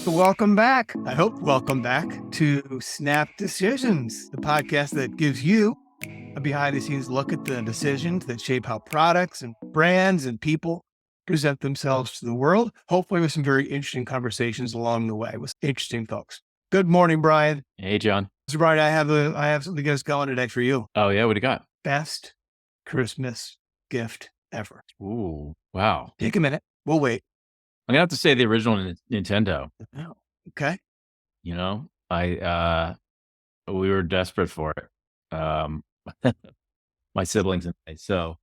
Welcome back. I hope welcome back to Snap Decisions, the podcast that gives you a behind the scenes look at the decisions that shape how products and brands and people present themselves to the world. Hopefully with some very interesting conversations along the way with interesting folks. Good morning, Brian. Hey, John. So Brian, I have something that's going today for you. Oh yeah, what do you got? Best Christmas gift ever. Ooh, wow. Take a minute. We'll wait. I'm gonna have to say the original Nintendo. Oh, okay. You know, we were desperate for it. My siblings and I. So,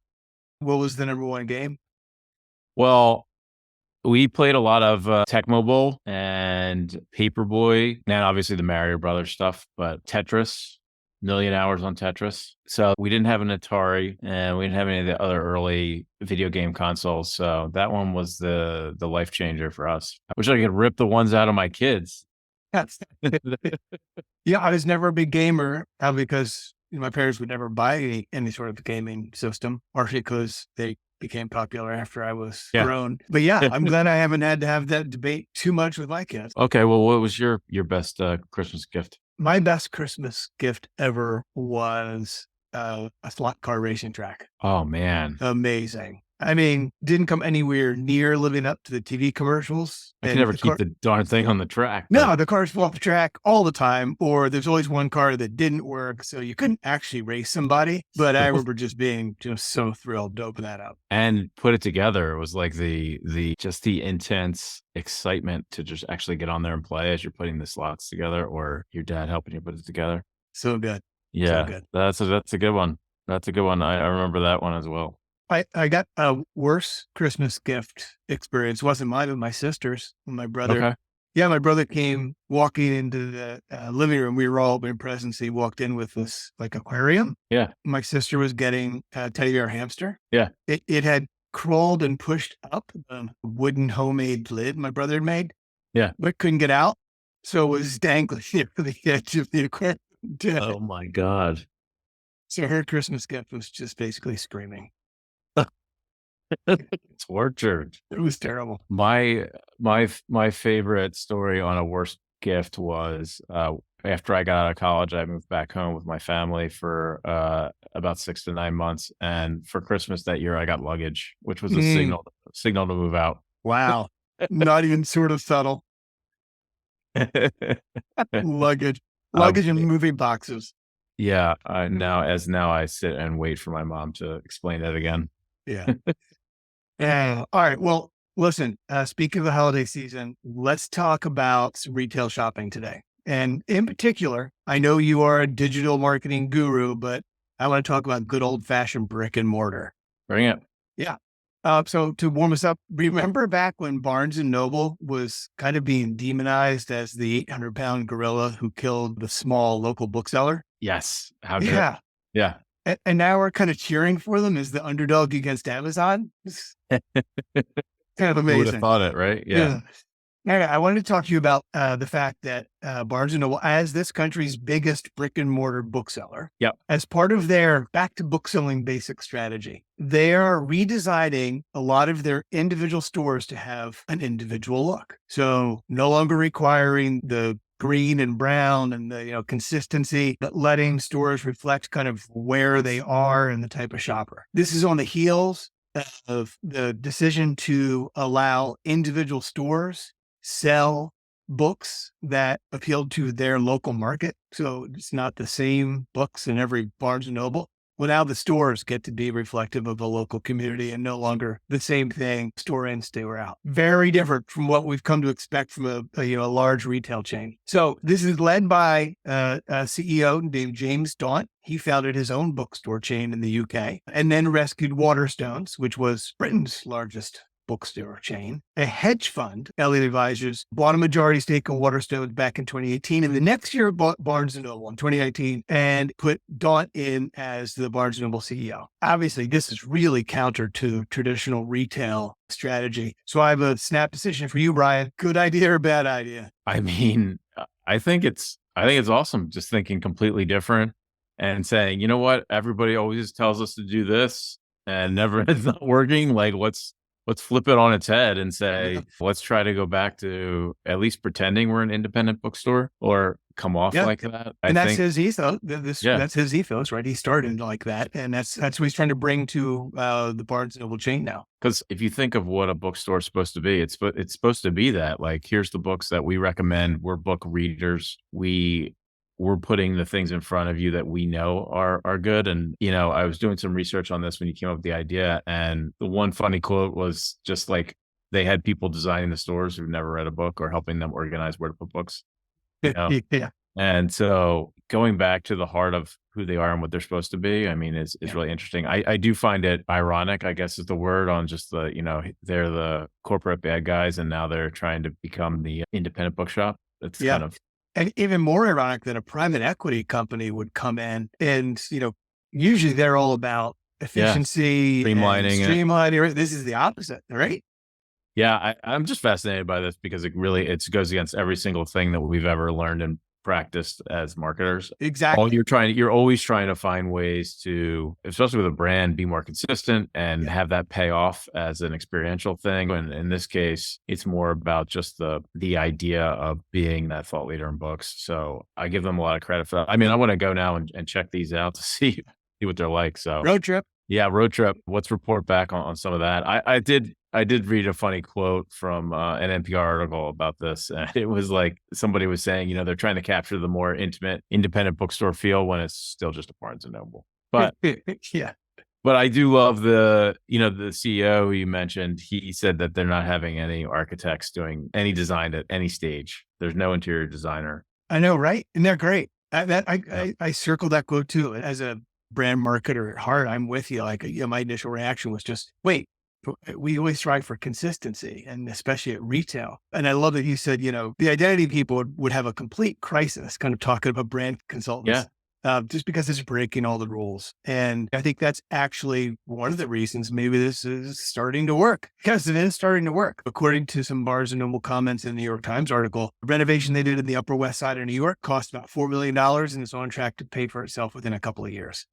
What was the number one game? well, we played a lot of Tecmo Bowl and Paperboy, and obviously the Mario Brothers stuff, but Tetris. Million hours on Tetris. So we didn't have an Atari and we didn't have any of the other early video game consoles. So that one was the life changer for us. I wish I could rip the ones out of my kids. Yeah, I was never a big gamer because my parents would never buy any sort of gaming system, partially because they became popular after I was grown. But yeah, I'm glad I haven't had to have that debate too much with my kids. Okay, well, what was your best Christmas gift? My best Christmas gift ever was a slot car racing track. Oh, man. Amazing. I mean, didn't come anywhere near living up to the TV commercials. I can never keep the darn thing on the track. No, the cars fall off the track all the time, or there's always one car that didn't work, so you couldn't actually race somebody. But I remember just being so thrilled to open that up. And put it together. It was like the intense excitement to just actually get on there and play as you're putting the slots together, or your dad helping you put it together. So good. Yeah, so good. That's a good one. That's a good one. I remember that one as well. I got a worse Christmas gift experience. It wasn't mine, but my sister's. My brother. Okay. Yeah, my brother came walking into the living room. We were all opening presents. He walked in with this like aquarium. Yeah. My sister was getting a teddy bear hamster. Yeah. It had crawled and pushed up the wooden homemade lid my brother had made. Yeah. But couldn't get out. So it was dangling near the edge of the aquarium. Oh my God. So her Christmas gift was just basically screaming. Tortured. It was terrible. My favorite story on a worst gift was after I got out of college, I moved back home with my family for about 6 to 9 months, and for Christmas that year, I got luggage, which was a signal to move out. Wow, not even sort of subtle. Luggage and moving boxes. Yeah, now I sit and wait for my mom to explain that again. Yeah. Yeah. All right. Well, listen, speaking of the holiday season, let's talk about some retail shopping today. And in particular, I know you are a digital marketing guru, but I want to talk about good old fashioned brick and mortar. Bring it. Yeah. So to warm us up, remember back when Barnes and Noble was kind of being demonized as the 800-pound gorilla who killed the small local bookseller? Yes. Yeah. Yeah. And now we're kind of cheering for them as the underdog against Amazon. Kind of amazing. Who would have thought it, right? Yeah. Anyway, I wanted to talk to you about the fact that Barnes & Noble, as this country's biggest brick and mortar bookseller, as part of their back to bookselling basic strategy, they are redesigning a lot of their individual stores to have an individual look. So no longer requiring the green and brown and the consistency, but letting stores reflect kind of where they are and the type of shopper. This is on the heels of the decision to allow individual stores sell books that appealed to their local market. So it's not the same books in every Barnes and Noble. Well, now the stores get to be reflective of a local community and no longer the same thing, store in, store out. Very different from what we've come to expect from a large retail chain. So this is led by a CEO named James Daunt. He founded his own bookstore chain in the UK and then rescued Waterstones, which was Britain's largest bookstore chain. A hedge fund, Elliott Advisors, bought a majority stake in Waterstones back in 2018. And the next year bought Barnes & Noble in 2019 and put Daunt in as the Barnes & Noble CEO. Obviously, this is really counter to traditional retail strategy. So I have a snap decision for you, Brian. Good idea or bad idea? I mean, I think it's awesome. Just thinking completely different and saying, you know what? Everybody always tells us to do this and never it's not working. Like, let's let's flip it on its head and Yeah. say, let's try to go back to at least pretending we're an independent bookstore or come off Yeah. like that. I And that's think, his ethos. yeah, That's his ethos, right? He started like that, and that's what he's trying to bring to the Barnes and Noble chain now. because if you think of what a bookstore is supposed to be, it's supposed to be that, like, here's the books that we recommend. We're book readers. We're putting the things in front of you that we know are good. And I was doing some research on this when you came up with the idea, and the one funny quote was just like they had people designing the stores who've never read a book or helping them organize where to put books. You know, Yeah, And so going back to the heart of who they are and what they're supposed to be, I mean, is yeah, really interesting. I do find it ironic, I guess is the word, on just they're the corporate bad guys and now they're trying to become the independent bookshop. It's yeah. kind of, And even more ironic that a private equity company would come in and, usually they're all about yeah, efficiency and streamlining it. streamlining. This is the opposite, right? Yeah, I'm just fascinated by this because it goes against every single thing that we've ever learned and practiced as marketers. Exactly. You're always trying to find ways to, especially with a brand, be more consistent and Yeah. have that pay off as an experiential thing. And in this case, it's more about just the idea of being that thought leader in books. So I give them a lot of credit for that. I mean, I want to go now and check these out to see what they're like. So Road trip. yeah, road trip. Let's report back on some of that. I did read a funny quote from an NPR article about this. And it was like somebody was saying, they're trying to capture the more intimate, independent bookstore feel when it's still just a Barnes and Noble. But Yeah. but I do love the CEO who you mentioned. He said that they're not having any architects doing any design at any stage. There's no interior designer. I know, right? And they're great. I, Yeah. I circled that quote too. As a brand marketer at heart, I'm with you. Like, my initial reaction was just, wait, we always strive for consistency, and especially at retail. And I love that you said, the identity people would have a complete crisis kind of talking about brand consultants. Yeah. Just because it's breaking all the rules. And I think that's actually one of the reasons maybe this is starting to work, because it is starting to work. According to some Barnes and Noble comments in the New York Times article, the renovation they did in the Upper West Side of New York cost about $4 million and is on track to pay for itself within a couple of years.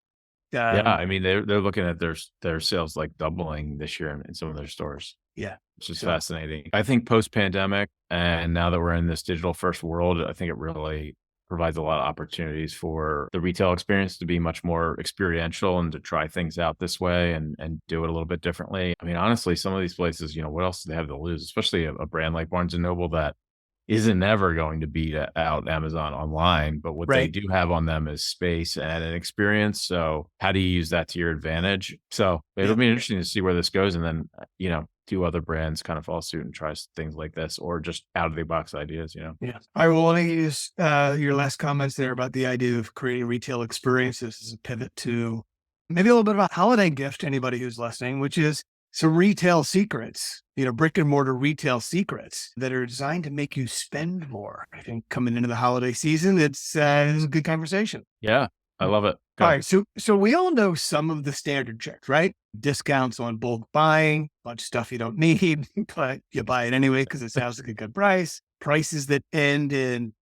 Yeah. Um, I mean, they're looking at their sales like doubling this year in some of their stores, yeah. which is So, fascinating. I think post-pandemic, and now that we're in this digital first world, I think it really provides a lot of opportunities for the retail experience to be much more experiential and to try things out this way and do it a little bit differently. I mean, honestly, some of these places, what else do they have to lose? Especially a brand like Barnes and Noble that isn't ever going to beat out Amazon online, but what they right. do have on them is space and an experience. So how do you use that to your advantage? So it'll Yeah. be interesting to see where this goes. And then, do other brands kind of follow suit and try things like this, or just out of the box ideas, Yeah. I will want to use your last comments there about the idea of creating retail experiences as a pivot to maybe a little bit about holiday gift to anybody who's listening, which is some retail secrets, brick and mortar retail secrets that are designed to make you spend more. I think coming into the holiday season, it's a good conversation. Yeah, I love it. All Go. right. So we all know some of the standard checks, right? Discounts on bulk buying, bunch of stuff you don't need, but you buy it anyway because it sounds like a good price. Prices that end in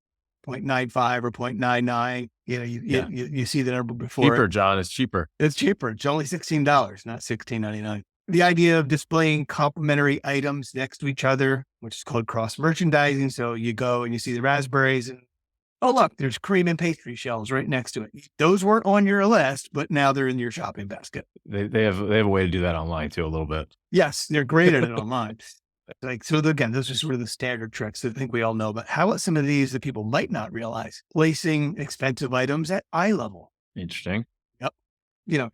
0.95 or 0.99. Yeah. You see the number before Cheaper, it. John. It's cheaper. It's cheaper. It's only $16, not $16.99. The idea of displaying complementary items next to each other, which is called cross merchandising. So you go and you see the raspberries and, oh, look, there's cream and pastry shells right next to it. Those weren't on your list, but now they're in your shopping basket. They have a way to do that online too, a little bit. Yes, they're great at it online. So again, those are sort of the standard tricks that I think we all know. But how about some of these that people might not realize? Placing expensive items at eye level. Interesting. Yep.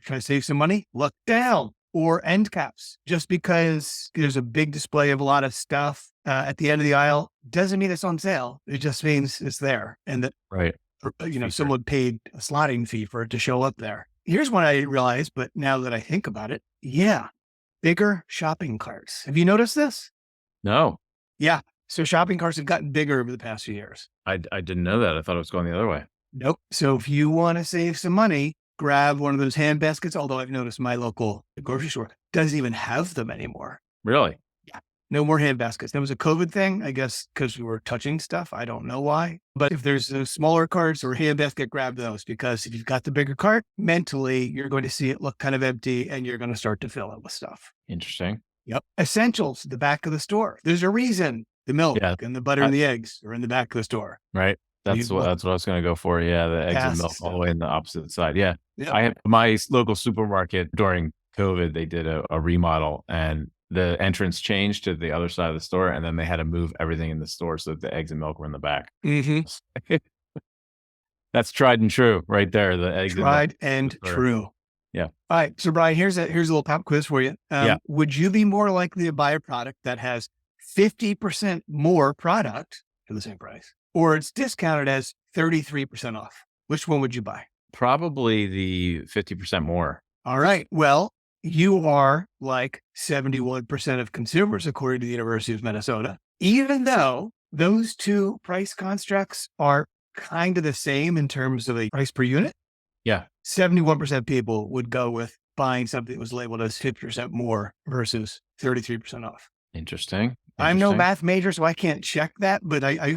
Trying to save some money, look down, or end caps. Just because there's a big display of a lot of stuff at the end of the aisle doesn't mean it's on sale. It just means it's there, and that Right. someone paid a slotting fee for it to show up there. Here's one I didn't realize, but now that I think about it, yeah, bigger shopping carts. Have you noticed this? No, Yeah. So shopping carts have gotten bigger over the past few years. I didn't know that. I thought it was going the other way. Nope. So if you want to save some money, grab one of those hand baskets. Although I've noticed my local grocery store doesn't even have them anymore. Really? Yeah. No more hand baskets. That was a COVID thing, I guess, because we were touching stuff. I don't know why. But if there's those smaller carts or hand basket, grab those, because if you've got the bigger cart, mentally, you're going to see it look kind of empty and you're going to start to fill it with stuff. Interesting. Yep. Essentials, the back of the store. There's a reason the milk Yeah. and the butter and the eggs are in the back of the store. Right. You look That's what I was going to go for. Yeah. The eggs and past milk all the stuff. way in the opposite side. Yeah. Yep. I had my local supermarket during COVID, they did a remodel and the entrance changed to the other side of the store. And then they had to move everything in the store so that the eggs and milk were in the back. Mm-hmm. That's tried and true right there. The eggs and milk. Tried and true. Yeah. All right. So Brian, here's a little pop quiz for you. Yeah. Would you be more likely to buy a product that has 50% more product for the same price, or it's discounted as 33% off? Which one would you buy? Probably the 50% more. All right. Well, you are like 71% of consumers, according to the University of Minnesota, even though those two price constructs are kind of the same in terms of a price per unit. Yeah. 71% of people would go with buying something that was labeled as 50% more versus 33% off. Interesting. I'm no math major, so I can't check that, but I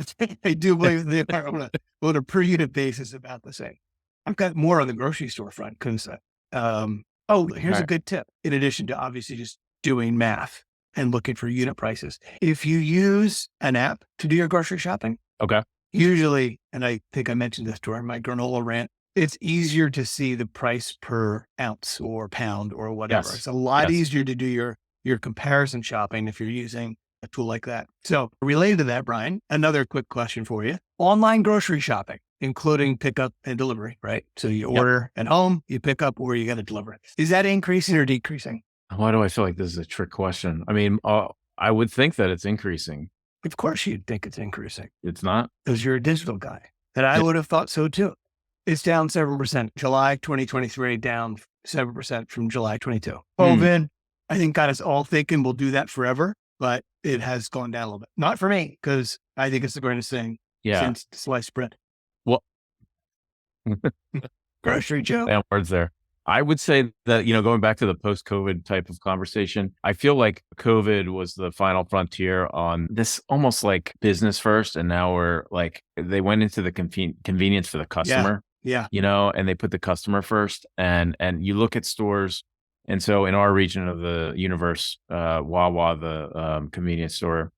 do believe they are on a per unit basis about the same. I've got more on the grocery store front because, here's a good tip. In addition to obviously just doing math and looking for unit prices, if you use an app to do your grocery shopping, okay, usually, and I think I mentioned this during my granola rant, it's easier to see the price per ounce or pound or whatever. Yes. It's a lot easier to do your comparison shopping if you're using a tool like that. So related to that, Brian, another quick question for you. Online grocery shopping, including pickup and delivery, right? So you order at home, you pick up, or you got to deliver it. Is that increasing or decreasing? Why do I feel like this is a trick question? I mean, I would think that it's increasing. Of course you'd think it's increasing. It's not? Because you're a digital guy. And I would have thought so too. It's down 7%. July 2023, down 7% from July 22. COVID, I think, got us all thinking we'll do that forever, but it has gone down a little bit. Not for me, because I think it's the greatest thing since sliced bread. Well, grocery joke. Damn words there. I would say that, going back to the post-COVID type of conversation, I feel like COVID was the final frontier on this almost like business first. And now we're like, they went into the convenience for the customer. Yeah. And they put the customer first and you look at stores. And so in our region of the universe, Wawa, the convenience store,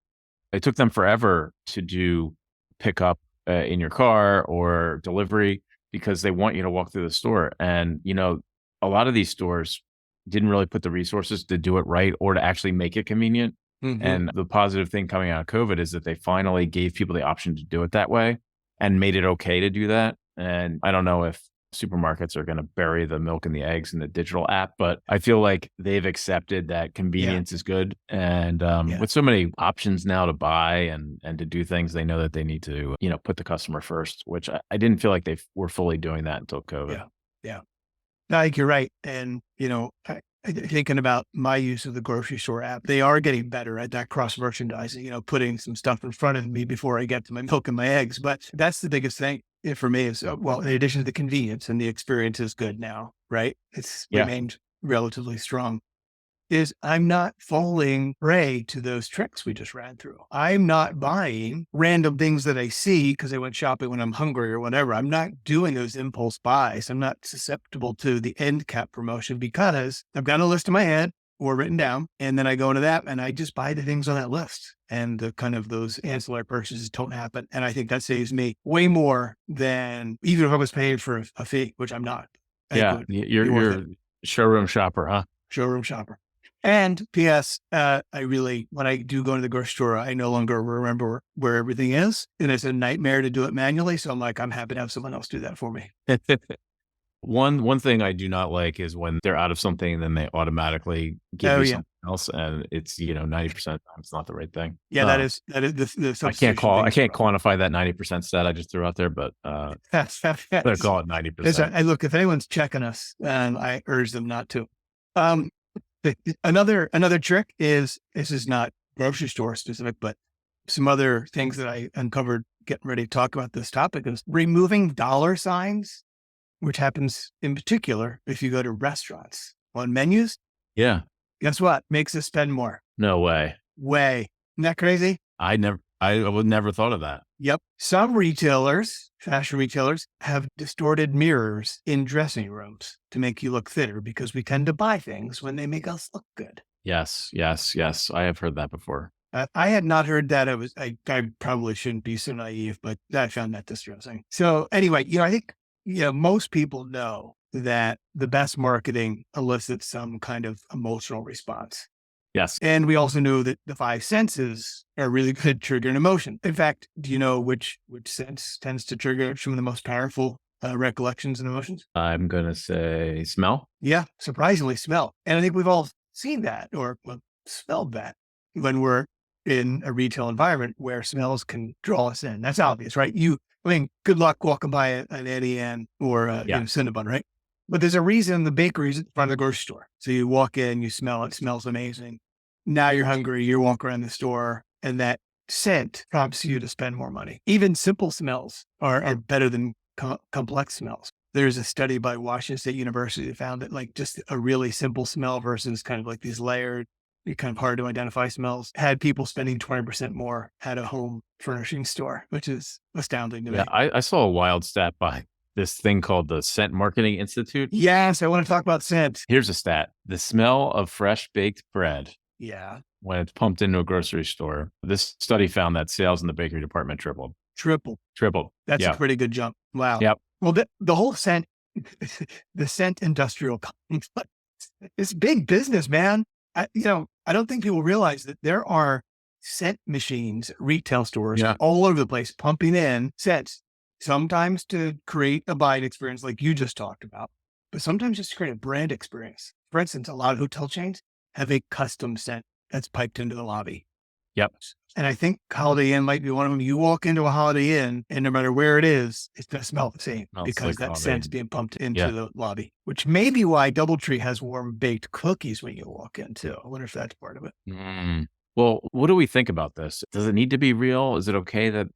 it took them forever to do pickup in your car or delivery because they want you to walk through the store. And, a lot of these stores didn't really put the resources to do it right or to actually make it convenient. Mm-hmm. And the positive thing coming out of COVID is that they finally gave people the option to do it that way and made it okay to do that. And I don't know if supermarkets are going to bury the milk and the eggs in the digital app, but I feel like they've accepted that convenience is good. And with so many options now to buy and to do things, they know that they need to, put the customer first, which I didn't feel like they were fully doing that until COVID. Yeah. I think you're right. And, thinking about my use of the grocery store app, they are getting better at that cross merchandising, putting some stuff in front of me before I get to my milk and my eggs. But that's the biggest thing for me is, in addition to the convenience and the experience is good now, right? It's remained relatively strong. Is I'm not falling prey to those tricks we just ran through. I'm not buying random things that I see because I went shopping when I'm hungry or whatever. I'm not doing those impulse buys. I'm not susceptible to the end cap promotion because I've got a list in my head or written down. And then I go into that and I just buy the things on that list. And the kind of those ancillary purchases don't happen. And I think that saves me way more than even if I was paying for a fee, which I'm not. You're a showroom shopper, huh? Showroom shopper. And P.S., when I do go to the grocery store, I no longer remember where everything is. And it's a nightmare to do it manually. So I'm happy to have someone else do that for me. One thing I do not like is when they're out of something and then they automatically give you something else and it's, 90% of the time it's not the right thing. Yeah, that is the I can't quantify that 90% stat I just threw out there, but they're call it 90%. Look, if anyone's checking us, I urge them not to. Another trick is, this is not grocery store specific, but some other things that I uncovered getting ready to talk about this topic is removing dollar signs, which happens in particular if you go to restaurants on menus. Yeah. Guess what? Makes us spend more. No way. Isn't that crazy? I would never thought of that. Yep. Some fashion retailers have distorted mirrors in dressing rooms to make you look thinner because we tend to buy things when they make us look good. Yes, yes, yes. I have heard that before. I had not heard that. I probably shouldn't be so naive, but I found that distressing. So anyway, I think, most people know that the best marketing elicits some kind of emotional response. Yes. And we also know that the five senses are really good at triggering emotion. In fact, do you know which sense tends to trigger some of the most powerful recollections and emotions? I'm going to say smell. Yeah, surprisingly, smell. And I think we've all seen that or smelled that when we're in a retail environment where smells can draw us in. That's obvious, right? Good luck walking by an Eddie Ann or Yeah. Cinnabon, right? But there's a reason the bakery's at the front of the grocery store. So you walk in, you smell it, smells amazing. Now you're hungry, you walk around the store, and that scent prompts you to spend more money. Even simple smells are better than complex smells. There's a study by Washington State University that found that like just a really simple smell versus kind of like these layered, kind of hard to identify smells had people spending 20% more at a home furnishing store, which is astounding to me. Yeah. I saw a wild stat by this thing called the Scent Marketing Institute. Yes, I want to talk about scent. Here's a stat. The smell of fresh baked bread Yeah. when it's pumped into a grocery store. This study found that sales in the bakery department tripled. Tripled. That's Yeah. a pretty good jump. Wow. Yep. Well, the whole scent, the scent industrial complex, it's big business, man. I don't think people realize that there are scent machines, retail stores all over the place, pumping in scents, sometimes to create a buying experience like you just talked about, but sometimes just to create a brand experience. For instance, a lot of hotel chains have a custom scent that's piped into the lobby. Yep. And I think Holiday Inn might be one of them. You walk into a Holiday Inn and no matter where it is, it's going to smell the same because that scent's being pumped into the lobby, which may be why Doubletree has warm baked cookies when you walk in too. I wonder if that's part of it. Well, what do we think about this? Does it need to be real? Is it okay that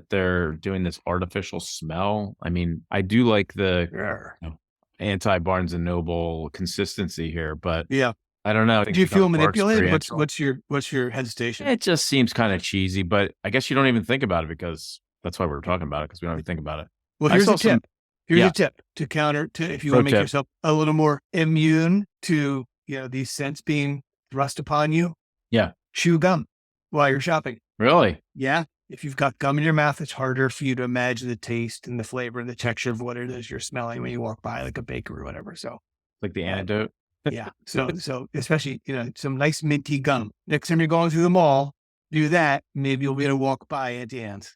they're doing this artificial smell? I mean, I do like the anti Barnes and Noble consistency here, but yeah. I don't know. Do you feel manipulated? What's your hesitation? It just seems kind of cheesy, but I guess you don't even think about it because that's why we're talking about it, because we don't even think about it. Well, here's a tip. Here's a tip to counter if you want to make yourself a little more immune to, these scents being thrust upon you. Yeah. Chew gum while you're shopping. Really? Yeah. If you've got gum in your mouth, it's harder for you to imagine the taste and the flavor and the texture of what it is you're smelling when you walk by like a bakery or whatever. So like the antidote. Yeah. So especially, some nice minty gum. Next time you're going through the mall, do that. Maybe you'll be able to walk by Auntie Anne's.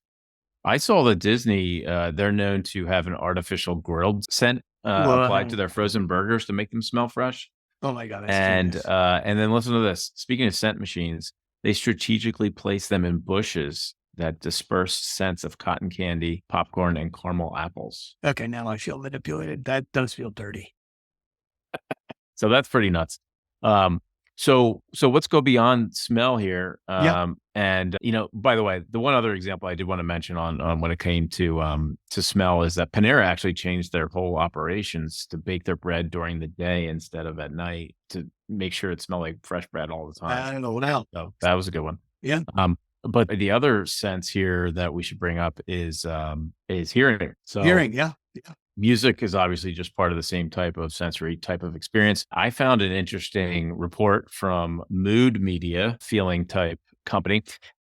I saw that Disney, they're known to have an artificial grilled scent applied to their frozen burgers to make them smell fresh. Oh my God. That's and then listen to this. Speaking of scent machines, they strategically place them in bushes that disperse scents of cotton candy, popcorn, and caramel apples. Okay. Now I feel manipulated. That does feel dirty. So that's pretty nuts. So let's go beyond smell here. And by the way, the one other example I did want to mention on when it came to smell is that Panera actually changed their whole operations to bake their bread during the day instead of at night to make sure it smelled like fresh bread all the time. I don't know now. So that was a good one. Yeah. But the other sense here that we should bring up is hearing. So hearing, yeah. Music is obviously just part of the same type of sensory type of experience. I found an interesting report from Mood Media, feeling type company.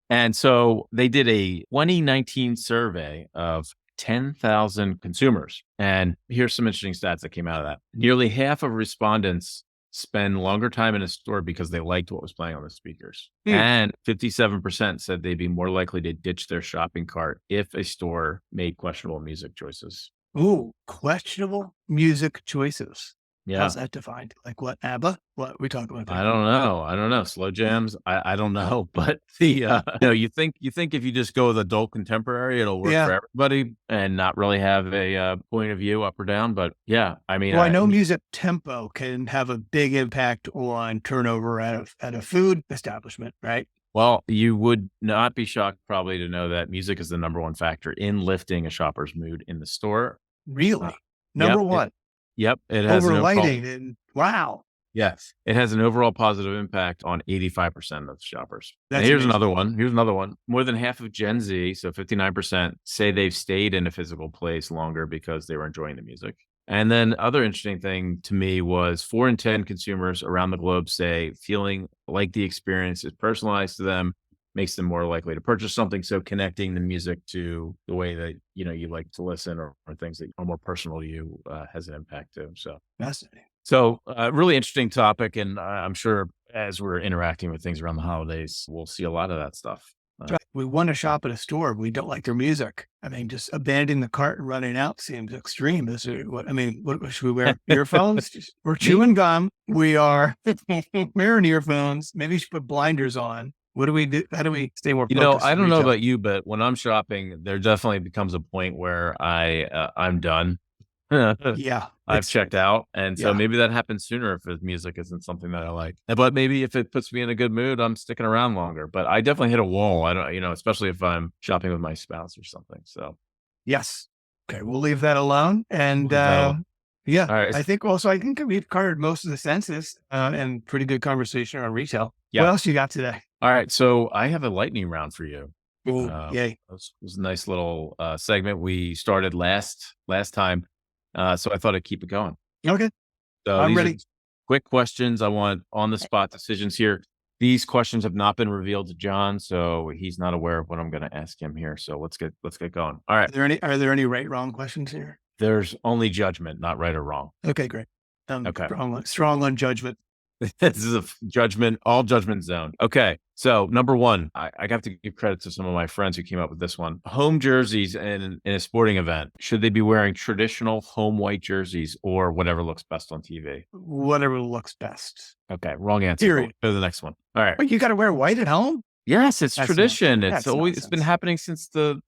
And so they did a 2019 survey of 10,000 consumers. And here's some interesting stats that came out of that. Nearly half of respondents spend longer time in a store because they liked what was playing on the speakers. And 57% said they'd be more likely to ditch their shopping cart if a store made questionable music choices. Ooh, questionable music choices. Yeah. How's that defined? Like what, ABBA? What are we talking about there? I don't know. Slow jams. I don't know. But you think if you just go with adult contemporary, it'll work for everybody and not really have a point of view up or down. But yeah, I mean, I know music tempo can have a big impact on turnover at a food establishment, right? Well, you would not be shocked probably to know that music is the number one factor in lifting a shopper's mood in the store. Really? Number one. It has over lighting and wow. Yes. It has an overall positive impact on 85% of shoppers. Here's another one. More than half of Gen Z, so 59%, say they've stayed in a physical place longer because they were enjoying the music. And then other interesting thing to me was 4 in 10 consumers around the globe say feeling like the experience is personalized to them makes them more likely to purchase something. So connecting the music to the way that, you like to listen or things that are more personal to you has an impact too. So Fascinating. really interesting topic. And I'm sure as we're interacting with things around the holidays, we'll see a lot of that stuff. That's right. We want to shop at a store. We don't like their music. I mean, just abandoning the cart and running out seems extreme. What should we wear? Earphones? We're chewing gum. We are wearing earphones. Maybe you should put blinders on. What do we do? How do we stay more focused? I don't know about you, but when I'm shopping, there definitely becomes a point where I'm done. Yeah. I've checked out. And so maybe that happens sooner if the music isn't something that I like. But maybe if it puts me in a good mood, I'm sticking around longer. But I definitely hit a wall. I don't, especially if I'm shopping with my spouse or something. So yes. Okay, we'll leave that alone. And All right. I think we've covered most of the census and pretty good conversation on retail. Yeah. What else you got today? All right. So I have a lightning round for you. Ooh, yay. It was a nice little segment we started last time. So I thought I'd keep it going. Okay. So I'm these ready. are quick questions. I want on the spot decisions here. These questions have not been revealed to John, so he's not aware of what I'm going to ask him here. So let's get going. All right. Are there any right, wrong questions here? There's only judgment, not right or wrong. Okay, great. Okay. Strong on judgment. This is a all judgment zone. Okay. So number one, I have to give credit to some of my friends who came up with this one. Home jerseys in a sporting event. Should they be wearing traditional home white jerseys or whatever looks best on TV? Whatever looks best. Okay. Wrong answer. Period. Go to the next one. All right. Wait, you got to wear white at home? Yes, it's That's tradition. That's it's been nonsense. happening since the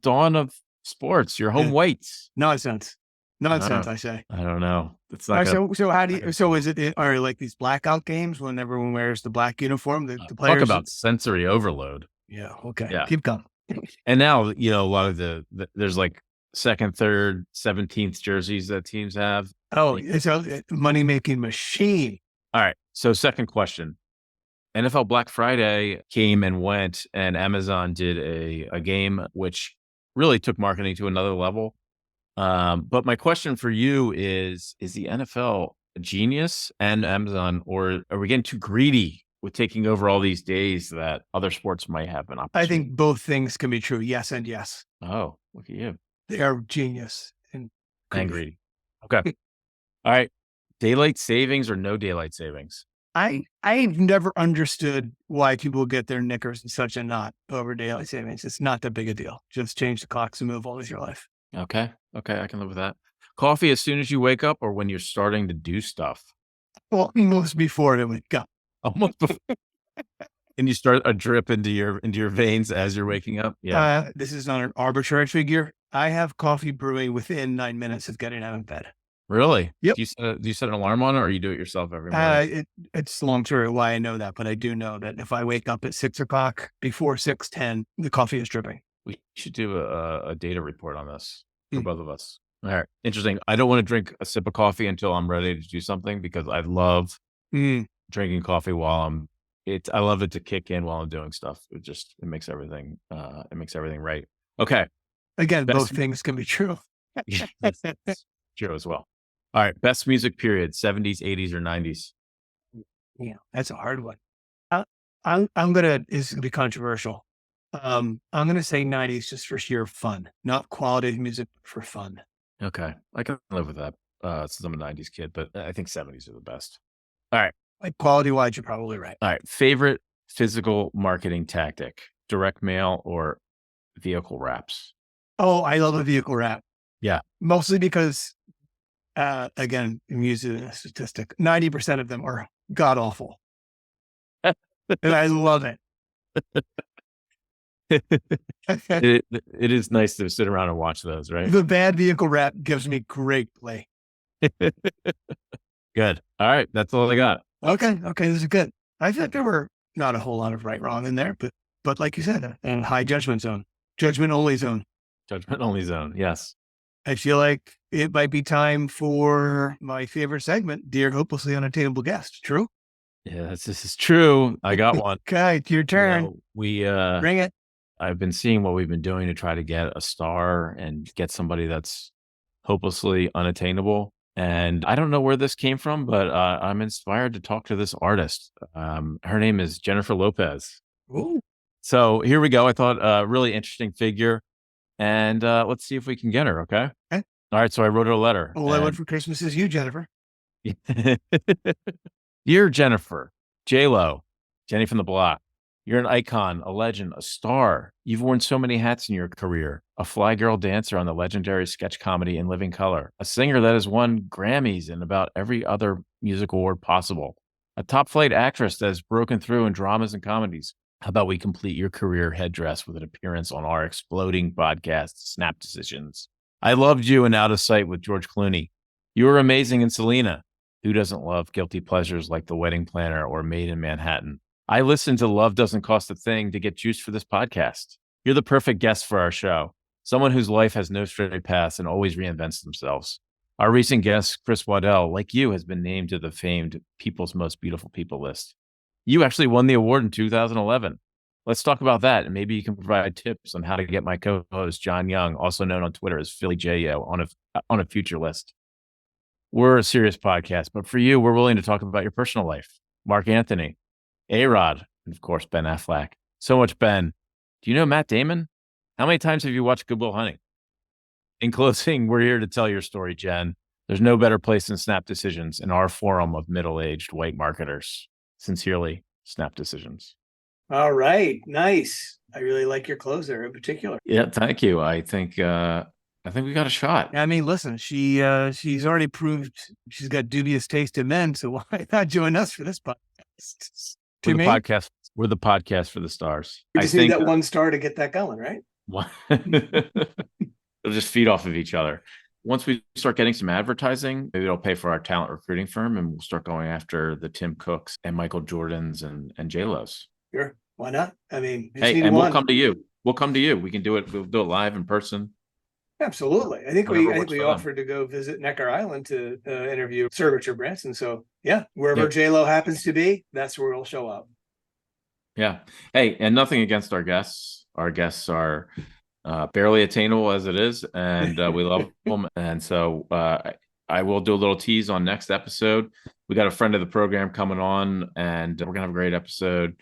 dawn of sports. Your home whites. Nonsense, I say. I don't know. It's All not right, so how do you, so is it, are like these blackout games when everyone wears the black uniform, the players? Talk about sensory overload. Yeah. Okay. Yeah. Keep going. And now, a lot of there's like second, third, 17th jerseys that teams have. Oh, it's a money-making machine. All right. So second question. NFL Black Friday came and went, and Amazon did a game which really took marketing to another level. But my question for you is the NFL a genius and Amazon, or are we getting too greedy with taking over all these days that other sports might have an opportunity? I think both things can be true. Yes and yes. Oh, look at you. They are genius and greedy. Okay. All right. Daylight savings or no daylight savings? I've never understood why people get their knickers in such a knot over daylight savings. It's not that big a deal. Just change the clocks and move on with your life. Okay. I can live with that. Coffee as soon as you wake up or when you're starting to do stuff? Well, almost before they wake up. Almost before. And you start a drip into your veins as you're waking up? Yeah. This is not an arbitrary figure. I have coffee brewing within 9 minutes of getting out of bed. Really? Yep. Do you set an alarm on it or you do it yourself every morning? It's long story why I know that, but I do know that if I wake up at 6 o'clock before 6:10, the coffee is dripping. We should do a data report on this for both of us. All right. Interesting. I don't want to drink a sip of coffee until I'm ready to do something because I love drinking coffee while I love it to kick in while I'm doing stuff. It makes everything right. Okay. Again, both things can be true. That's true as well. All right. Best music period, 70s, 80s, or 90s? Yeah, that's a hard one. It's going to be controversial. I'm going to say 90s just for sheer fun, not quality music, for fun. Okay. I can live with that since I'm a 90s kid, but I think 70s are the best. All right. Like quality-wise, you're probably right. All right. Favorite physical marketing tactic, direct mail or vehicle wraps? Oh, I love a vehicle wrap. Yeah. Mostly because, again, I'm using a statistic, 90% of them are god-awful. And I love it. It is nice to sit around and watch those, right? The bad vehicle wrap gives me great play. Good. All right. That's all I got. Okay. This is good. I thought there were not a whole lot of right, wrong in there, but like you said, and high judgment zone, judgment only zone. Judgment only zone. Yes. I feel like it might be time for my favorite segment, Dear Hopelessly Unattainable Guest. True? Yes, this is true. I got one. Okay, it's your turn. Bring it. I've been seeing what we've been doing to try to get a star and get somebody that's Hopelessly Unattainable. And I don't know where this came from, but I'm inspired to talk to this artist. Her name is Jennifer Lopez. Ooh. So here we go. I thought a really interesting figure. And let's see if we can get her, okay? Okay. All right, so I wrote her a letter. All I want for Christmas is you, Jennifer. Dear Jennifer, J-Lo, Jenny from the Block, you're an icon, a legend, a star. You've worn so many hats in your career. A fly girl dancer on the legendary sketch comedy In Living Color. A singer that has won Grammys and about every other music award possible. A top flight actress that has broken through in dramas and comedies. How about we complete your career headdress with an appearance on our exploding podcast, Snap Decisions? I loved you in Out of Sight with George Clooney. You were amazing in Selena. Who doesn't love guilty pleasures like The Wedding Planner or Made in Manhattan? I listened to Love Doesn't Cost a Thing to get juiced for this podcast. You're the perfect guest for our show. Someone whose life has no straight paths and always reinvents themselves. Our recent guest, Chris Waddell, like you, has been named to the famed People's Most Beautiful People list. You actually won the award in 2011. Let's talk about that, and maybe you can provide tips on how to get my co-host, John Young, also known on Twitter as Philly J.O., on a future list. We're a serious podcast, but for you, we're willing to talk about your personal life. Mark Anthony, A-Rod, and of course, Ben Affleck. So much Ben. Do you know Matt Damon? How many times have you watched Good Will Hunting? In closing, we're here to tell your story, Jen. There's no better place than Snap Decisions in our forum of middle-aged white marketers. Sincerely, Snap Decisions. All right. Nice. I really like your closer in particular. Yeah, thank you. I think we got a shot. I mean, listen, she's already proved she's got dubious taste in men, so why not join us for this podcast? We're the podcast for the stars. We just need that one star to get that going, right? They'll just feed off of each other. Once we start getting some advertising, maybe it'll pay for our talent recruiting firm, and we'll start going after the Tim Cooks and Michael Jordans and J-Los. Sure. Why not? I mean, we'll come to you. We'll come to you. We can do it. We'll do it live in person. Absolutely. I think we offered to go visit Necker Island to interview Sir Richard Branson. So yeah, wherever J-Lo happens to be, that's where we'll show up. Yeah. Hey, and nothing against our guests. Our guests are barely attainable as it is, and we love them. And so I will do a little tease on next episode. We got a friend of the program coming on, and we're gonna have a great episode.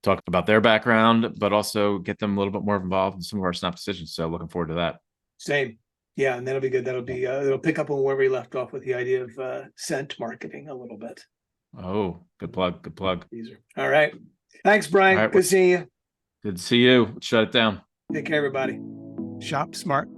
Talk about their background, but also get them a little bit more involved in some of our Snap Decisions. So looking forward to that. Same. Yeah, and that'll be good. That'll be it'll pick up on where we left off with the idea of scent marketing a little bit. Oh, good plug. Good plug. All right. Thanks, Brian. Good seeing you. Good to see you. Shut it down. Take care, everybody. Shop smart.